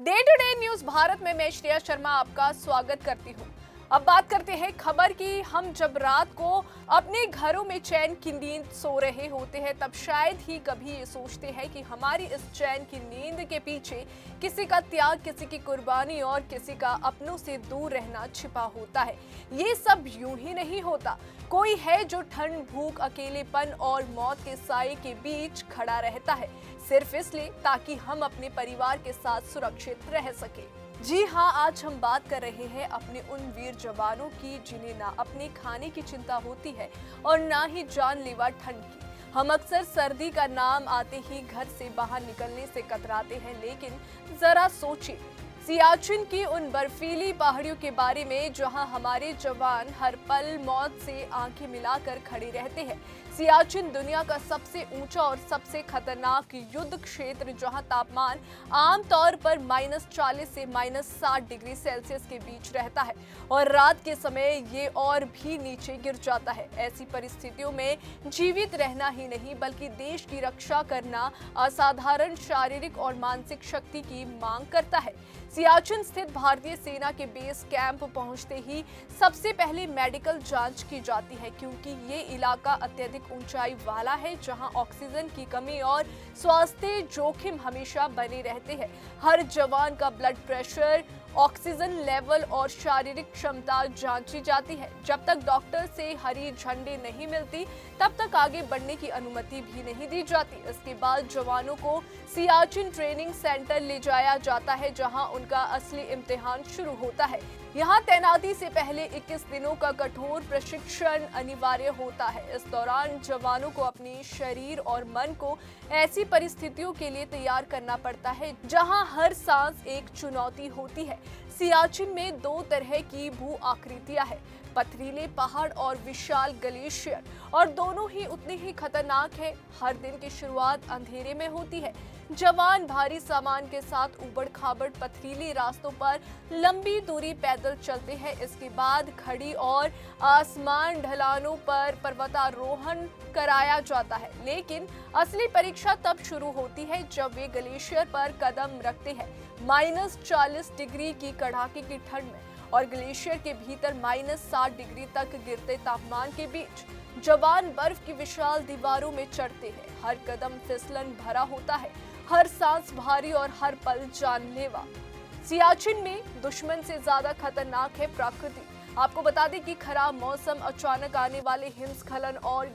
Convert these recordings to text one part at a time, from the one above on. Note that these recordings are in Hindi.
Day to day news Bharat में मैं श्रेया शर्मा आपका स्वागत करती हूँ। अब बात करते हैं खबर की। हम जब रात को अपने घरों में चैन की नींद सो रहे होते हैं तब शायद ही कभी ये सोचते हैं कि हमारी इस चैन की नींद के पीछे किसी का त्याग, किसी की कुर्बानी और किसी का अपनों से दूर रहना छिपा होता है। ये सब यूं ही नहीं होता। कोई है जो ठंड, भूख, अकेलेपन और मौत के साए के बीच खड़ा रहता है, सिर्फ इसलिए ताकि हम अपने परिवार के साथ सुरक्षित रह सके। जी हाँ, आज हम बात कर रहे हैं अपने उन वीर जवानों की जिन्हें ना अपने खाने की चिंता होती है और ना ही जानलेवा ठंड की। हम अक्सर सर्दी का नाम आते ही घर से बाहर निकलने से कतराते हैं, लेकिन जरा सोचिए सियाचिन की उन बर्फीली पहाड़ियों के बारे में जहां हमारे जवान हर पल मौत से आंखें मिलाकर खड़े रहते हैं। सियाचिन दुनिया का सबसे ऊंचा और सबसे खतरनाक युद्ध क्षेत्र, जहां तापमान आमतौर पर -40 से -60 डिग्री सेल्सियस के बीच रहता है और रात के समय ये और भी नीचे गिर जाता है। ऐसी परिस्थितियों में जीवित रहना ही नहीं बल्कि देश की रक्षा करना असाधारण शारीरिक और मानसिक शक्ति की मांग करता है। सियाचिन स्थित भारतीय सेना के बेस कैंप पहुंचते ही सबसे पहले मेडिकल जांच की जाती है, क्योंकि ये इलाका अत्यधिक ऊंचाई वाला है जहां ऑक्सीजन की कमी और स्वास्थ्य जोखिम हमेशा बने रहते हैं। हर जवान का ब्लड प्रेशर, ऑक्सीजन लेवल और शारीरिक क्षमता जांची जाती है। जब तक डॉक्टर से हरी झंडी नहीं मिलती तब तक आगे बढ़ने की अनुमति भी नहीं दी जाती। इसके बाद जवानों को सियाचिन ट्रेनिंग सेंटर ले जाया जाता है जहां उनका असली इम्तिहान शुरू होता है। यहाँ तैनाती से पहले 21 दिनों का कठोर प्रशिक्षण अनिवार्य होता है। इस दौरान जवानों को अपने शरीर और मन को ऐसी परिस्थितियों के लिए तैयार करना पड़ता है जहाँ हर सांस एक चुनौती होती है। सियाचिन में 2 तरह की भू आकृतियां हैं, पथरीले पहाड़ और विशाल ग्लेशियर, और दोनों ही उतने ही खतरनाक है। हर दिन की शुरुआत अंधेरे में होती है। जवान भारी सामान के साथ उबड़-खाबड़ पथरीले रास्तों पर लंबी दूरी पैदल चलते हैं। इसके बाद खड़ी और आसमान ढलानों पर पर्वतारोहण कराया जाता है, लेकिन असली परीक्षा तब शुरू होती है जब वे ग्लेशियर पर कदम रखते हैं। -40 डिग्री की कड़ाके की ठंड में और ग्लेशियर के भीतर -60 डिग्री तक गिरते तापमान के बीच जवान बर्फ की विशाल दीवारों में चढ़ते हैं। हर कदम फिसलन भरा होता है, हर सांस भारी और हर पल जानलेवा। सियाचिन में दुश्मन से ज्यादा खतरनाक है प्रकृति। आपको बता दें कि खराब मौसम, अचानक आने वाले हिमस्खलन और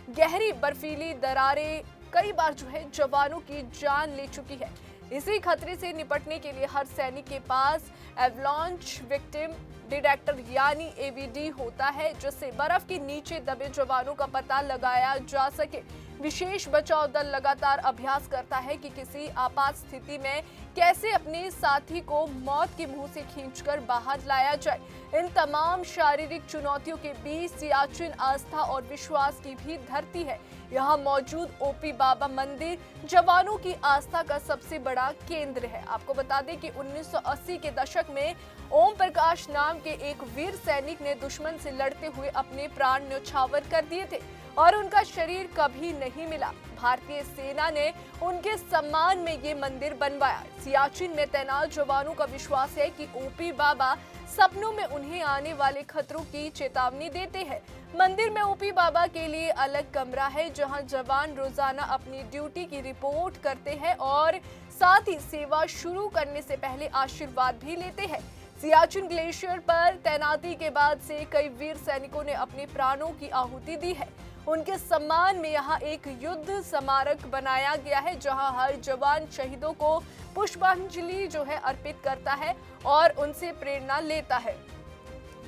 गहरी बर्फीली दरारें कई बार जवानों की जान ले चुकी है। इसी खतरे से निपटने के लिए हर सैनिक के पास एवलांच विक्टिम डिटेक्टर यानी एवीडी होता है, जिससे बर्फ के नीचे दबे जवानों का पता लगाया जा सके। विशेष बचाव दल लगातार अभ्यास करता है कि किसी आपात स्थिति में कैसे अपने साथी को मौत के मुंह से खींचकर बाहर लाया जाए। इन तमाम शारीरिक चुनौतियों के बीच सियाचिन आस्था और विश्वास की भी धरती है। यहाँ मौजूद ओपी बाबा मंदिर जवानों की आस्था का सबसे बड़ा केंद्र है। आपको बता दें कि 1980 के दशक में ओम प्रकाश नाम के एक वीर सैनिक ने दुश्मन से लड़ते हुए अपने प्राण न्यौछावर कर दिए थे और उनका शरीर कभी नहीं मिला। भारतीय सेना ने उनके सम्मान में ये मंदिर बनवाया। सियाचिन में तैनात जवानों का विश्वास है कि ओपी बाबा सपनों में उन्हें आने वाले खतरों की चेतावनी देते हैं। मंदिर में ओपी बाबा के लिए अलग कमरा है जहां जवान रोजाना अपनी ड्यूटी की रिपोर्ट करते हैं और साथ ही सेवा शुरू करने से पहले आशीर्वाद भी लेते हैं। सियाचिन ग्लेशियर पर तैनाती के बाद से कई वीर सैनिकों ने अपने प्राणों की आहुति दी है। उनके सम्मान में यहाँ एक युद्ध स्मारक बनाया गया है जहाँ हर जवान शहीदों को पुष्पांजलि अर्पित करता है और उनसे प्रेरणा लेता है।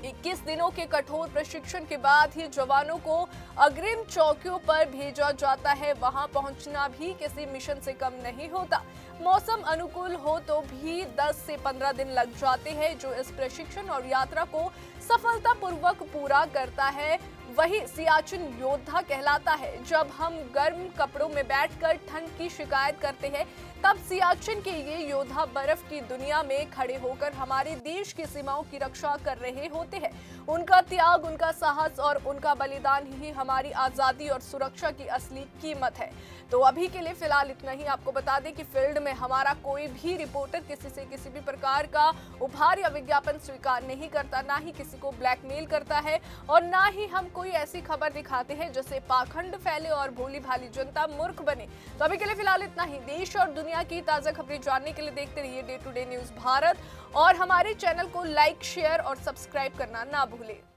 21 दिनों के कठोर प्रशिक्षण के बाद ही जवानों को अग्रिम चौकियों पर भेजा जाता है। वहां पहुंचना भी किसी मिशन से कम नहीं होता। मौसम अनुकूल हो तो भी 10 से 15 दिन लग जाते हैं, जो इस प्रशिक्षण और यात्रा को सफलतापूर्वक पूरा करता है वही सियाचिन योद्धा कहलाता है। जब हम गर्म कपड़ों में बैठकर ठंड की शिकायत करते हैं तब सियाचिन के ये योद्धा बर्फ की दुनिया में खड़े होकर हमारे देश की सीमाओं की रक्षा कर रहे होते हैं। उनका त्याग, उनका साहस और उनका बलिदान ही हमारी आजादी और सुरक्षा की असली कीमत है। तो अभी के लिए फिलहाल इतना ही। आपको बता दें कि फील्ड में हमारा कोई भी रिपोर्टर किसी से किसी भी प्रकार का उपहार या विज्ञापन स्वीकार नहीं करता, ना ही किसी को ब्लैकमेल करता है और ना ही हम कोई ऐसी खबर दिखाते हैं जिससे पाखंड फैले और भोली भाली जनता मूर्ख बने। तो अभी के लिए फिलहाल इतना ही। देश और दुनिया की ताजा खबरें जानने के लिए देखते रहिए day to day news Bharat और हमारे चैनल को लाइक, शेयर और सब्सक्राइब करना ना भूलें।